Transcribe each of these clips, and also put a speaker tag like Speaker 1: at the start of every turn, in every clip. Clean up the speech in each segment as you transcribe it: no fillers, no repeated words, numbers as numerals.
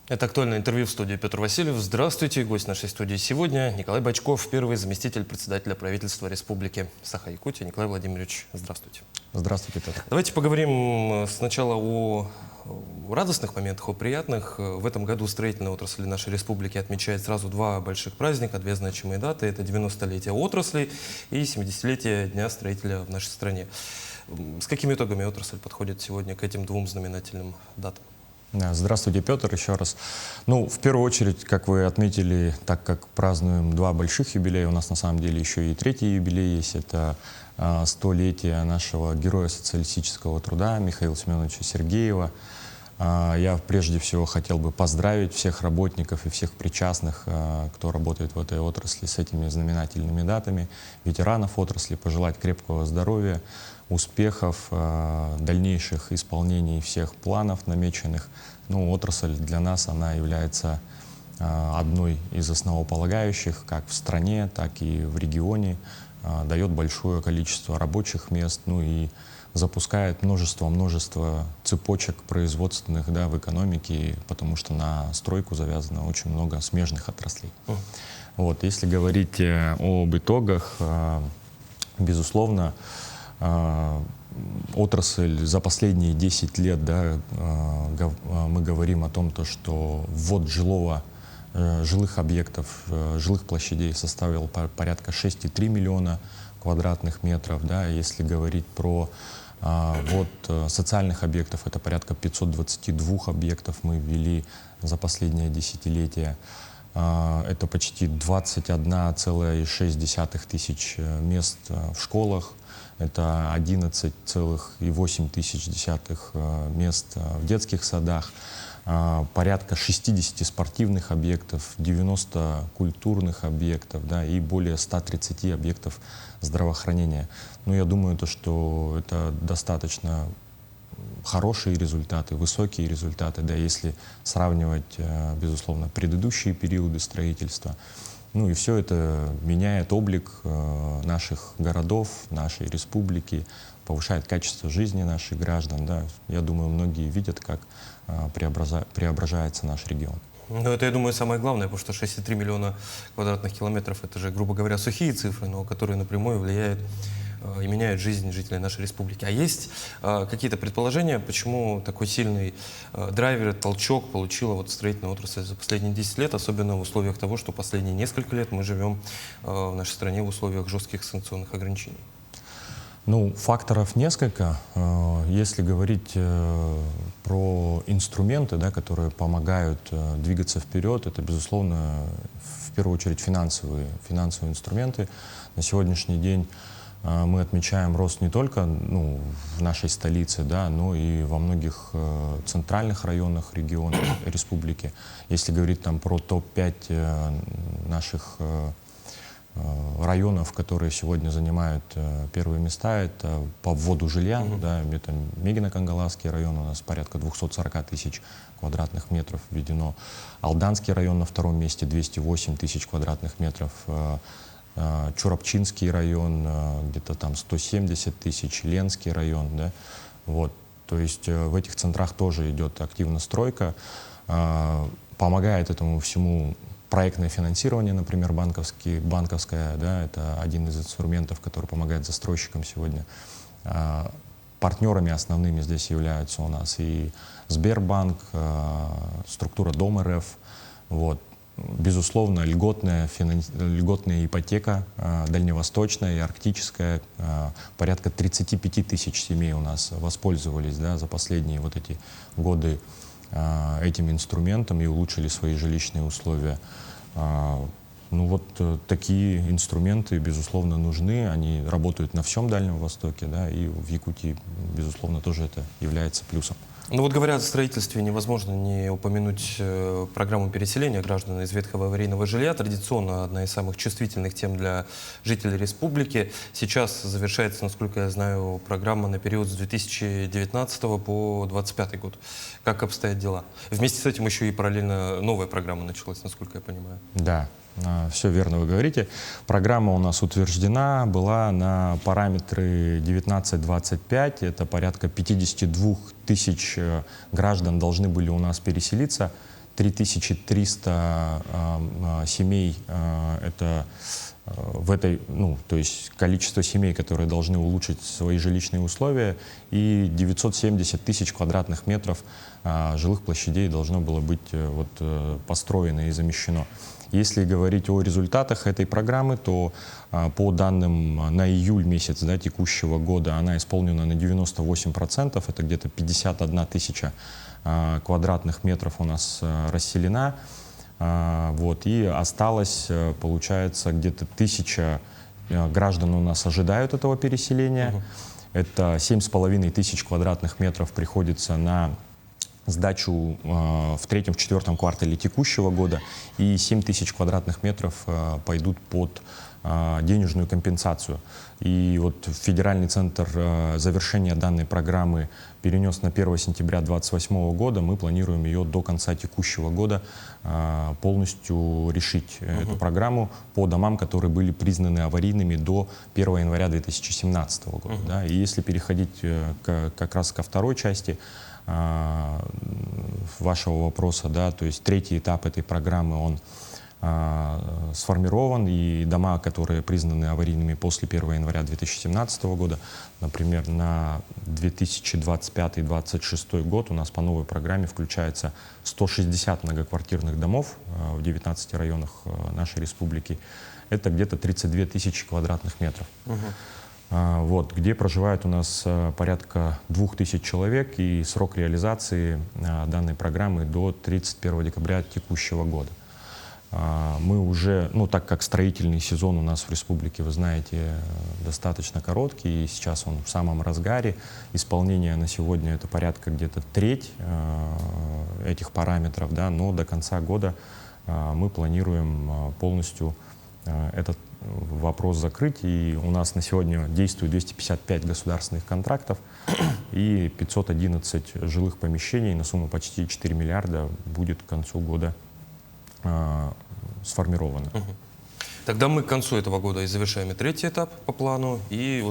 Speaker 1: Это актуальное интервью в студии Петр Васильев. Здравствуйте. Гость нашей студии сегодня Николай Бочков, первый заместитель председателя правительства Республики Саха-Якутия. Николай Владимирович, здравствуйте.
Speaker 2: Здравствуйте, Петр.
Speaker 1: Давайте поговорим сначала о радостных моментах, о приятных. В этом году строительная отрасль нашей республики отмечает сразу два больших праздника, две значимые даты. Это 90-летие отрасли и 70-летие Дня строителя в нашей стране. С какими итогами отрасль подходит сегодня к этим двум знаменательным датам?
Speaker 2: Здравствуйте, Петр, еще раз. В первую очередь, как вы отметили, так как празднуем два больших юбилея, у нас на самом деле еще и третий юбилей есть. Это 100-летие нашего героя социалистического труда Михаила Семеновича Сергеева. Я прежде всего хотел бы поздравить всех работников и всех причастных, кто работает в этой отрасли, с этими знаменательными датами, ветеранов отрасли, пожелать крепкого здоровья, успехов, дальнейших исполнений всех планов намеченных. Отрасль для нас, она является одной из основополагающих как в стране, так и в регионе, дает большое количество рабочих мест, и запускает множество цепочек производственных в экономике, потому что на стройку завязано очень много смежных отраслей. Если говорить об итогах, безусловно, отрасль за последние 10 лет, мы говорим о том, что ввод жилых объектов, жилых площадей составил порядка 6,3 миллиона квадратных метров. Если говорить про ввод социальных объектов, это порядка 522 объектов мы ввели за последнее десятилетие. Это почти 21,6 тысяч мест в школах, это 11,8 тысяч мест в детских садах, порядка 60 спортивных объектов, 90 культурных объектов, и более 130 объектов здравоохранения. Я думаю, что это достаточно хорошие результаты, высокие результаты, если сравнивать, безусловно, предыдущие периоды строительства. И все это меняет облик наших городов, нашей республики, повышает качество жизни наших граждан. Я думаю, многие видят, как преображается наш регион.
Speaker 1: Это, я думаю, самое главное, потому что 6,3 миллиона квадратных километров — это же, грубо говоря, сухие цифры, но которые напрямую влияют и меняют жизнь жителей нашей республики. А есть какие-то предположения, почему такой сильный драйвер, толчок получила строительная отрасль за последние 10 лет, особенно в условиях того, что последние несколько лет мы живем в нашей стране в условиях жестких санкционных ограничений?
Speaker 2: Факторов несколько. Если говорить про инструменты, которые помогают двигаться вперед, это, безусловно, в первую очередь финансовые инструменты. На сегодняшний день мы отмечаем рост не только в нашей столице, но и во многих центральных районах регионов республики. Если говорить про топ-5 наших районов, которые сегодня занимают первые места, это по вводу жилья, это Мегино-Кангаласский район, у нас порядка 240 тысяч квадратных метров введено. Алданский район на втором месте, 208 тысяч квадратных метров. Чурапчинский район, где-то 170 тысяч, Ленский район, То есть в этих центрах тоже идет активно стройка. Помогает этому всему проектное финансирование, например, банковское, это один из инструментов, который помогает застройщикам сегодня. Партнерами основными здесь являются у нас и Сбербанк, структура Дом РФ, Безусловно, льготная ипотека, дальневосточная и арктическая, порядка 35 тысяч семей у нас воспользовались за последние эти годы этим инструментом и улучшили свои жилищные условия. Такие инструменты, безусловно, нужны, они работают на всем Дальнем Востоке, и в Якутии, безусловно, тоже это является плюсом.
Speaker 1: Говоря о строительстве, невозможно не упомянуть программу переселения граждан из ветхого аварийного жилья. Традиционно одна из самых чувствительных тем для жителей республики. Сейчас завершается, насколько я знаю, программа на период с 2019 по 2025 год. Как обстоят дела? Вместе с этим еще и параллельно новая программа началась, насколько я понимаю.
Speaker 2: Да. Все верно вы говорите. Программа у нас утверждена была на параметры 19-25. Это порядка 52 тысяч граждан должны были у нас переселиться 3300 семей, это в этой, ну, то есть количество семей, которые должны улучшить свои жилищные условия, и 970 тысяч квадратных метров жилых площадей должно было быть построено и замещено. Если говорить о результатах этой программы, то по данным на июль месяц, да, текущего года она исполнена на 98%, это где-то 51 тысяча квадратных метров у нас расселена. И осталось, получается, где-то 1000 граждан у нас ожидают этого переселения. Это 7500 квадратных метров приходится на сдачу в третьем-четвертом квартале текущего года, и 7000 квадратных метров пойдут под денежную компенсацию. И вот федеральный центр завершения данной программы перенес на 1 сентября 2028 года. Мы планируем ее до конца текущего года полностью решить эту программу по домам, которые были признаны аварийными до 1 января 2017 года. Да. И если переходить как раз ко второй части вашего вопроса, да, то есть третий этап этой программы, он сформирован, и дома, которые признаны аварийными после 1 января 2017 года, например, на 2025-2026 год у нас по новой программе включается 160 многоквартирных домов в 19 районах нашей республики. Это где-то 32 тысячи квадратных метров. Где проживает у нас порядка 2000 человек, и срок реализации данной программы до 31 декабря текущего года. Мы уже, так как строительный сезон у нас в республике, вы знаете, достаточно короткий, и сейчас он в самом разгаре. Исполнение на сегодня это порядка где-то треть этих параметров, да, но до конца года мы планируем полностью этот вопрос закрыть. И у нас на сегодня действует 255 государственных контрактов и 511 жилых помещений на сумму почти 4 миллиарда будет к концу года сформировано.
Speaker 1: Тогда мы к концу этого года и завершаем и третий этап по плану, и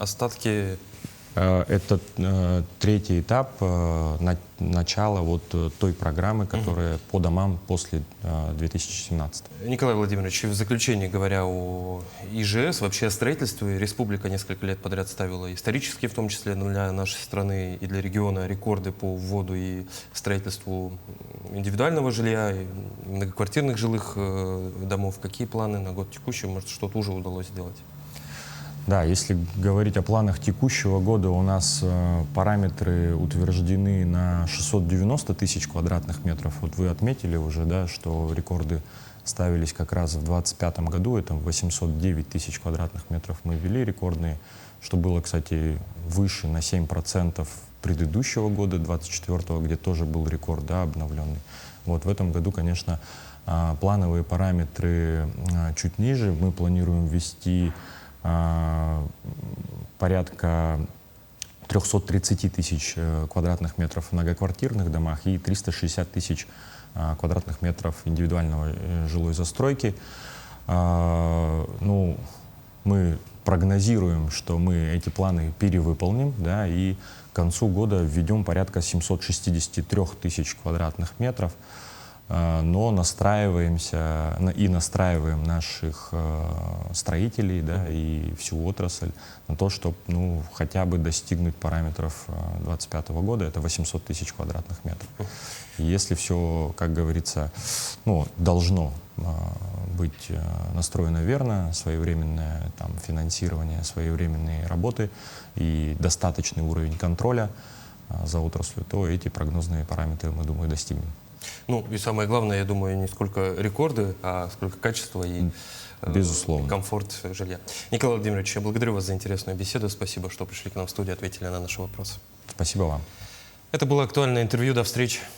Speaker 1: остатки...
Speaker 2: Это третий этап начала той программы, которая по домам после 2017.
Speaker 1: Николай Владимирович, в заключение, говоря о ИЖС, вообще о строительстве, республика несколько лет подряд ставила исторические, в том числе для нашей страны и для региона, рекорды по вводу и строительству индивидуального жилья, и многоквартирных жилых домов. Какие планы на год текущий? Может, что-то уже удалось сделать?
Speaker 2: Да, если говорить о планах текущего года, у нас параметры утверждены на 690 тысяч квадратных метров. Вот вы отметили уже, да, что рекорды ставились как раз в 2025 году. Это 809 тысяч квадратных метров мы ввели рекордные, что было, кстати, выше на 7% предыдущего года, 2024, где тоже был рекорд, да, обновленный. Вот в этом году, конечно, плановые параметры чуть ниже. Мы планируем ввести порядка 330 тысяч квадратных метров в многоквартирных домах и 360 тысяч квадратных метров индивидуальной жилой застройки. Мы прогнозируем, что мы эти планы перевыполним, да, и к концу года введем порядка 763 тысяч квадратных метров. Но настраиваемся и настраиваем наших строителей, да, и всю отрасль на то, чтобы хотя бы достигнуть параметров 2025 года, это 800 тысяч квадратных метров. И если все, как говорится, должно быть настроено верно, своевременное финансирование, своевременные работы и достаточный уровень контроля за отраслью, то эти прогнозные параметры, мы, думаю, достигнем.
Speaker 1: И самое главное, я думаю, не сколько рекорды, а сколько качества и
Speaker 2: безусловно,
Speaker 1: комфорт жилья. Николай Владимирович, я благодарю вас за интересную беседу. Спасибо, что пришли к нам в студию, ответили на наши вопросы.
Speaker 2: Спасибо вам.
Speaker 1: Это было актуальное интервью. До встречи.